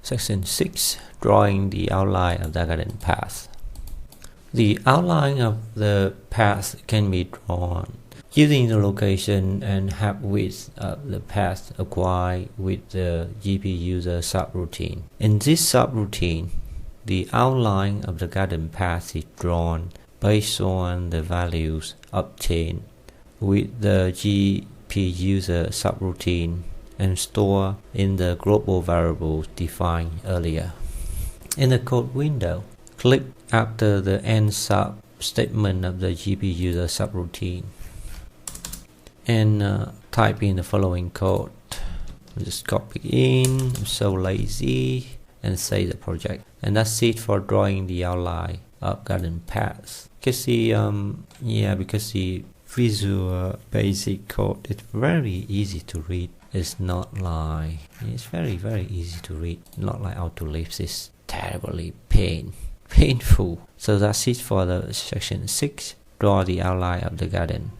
Section 6. Drawing the outline of the garden path. The outline of the path can be drawn using the location and height width of the path acquired with the GP user subroutine. In this subroutine, the outline of the garden path is drawn based on the values obtained with the GP user subroutine and stored in the global variables defined earlier. In the code window, click after the end sub statement of the GP user subroutine and type in the following code. Just copy in. I'm so lazy, and save the project. And that's it for drawing the outline of garden paths. Because the Visual Basic code is very easy to read. It's not like, it's very easy to read. Not like Autolips is terribly painful. So that's it for the section 6. Draw the outline of the garden.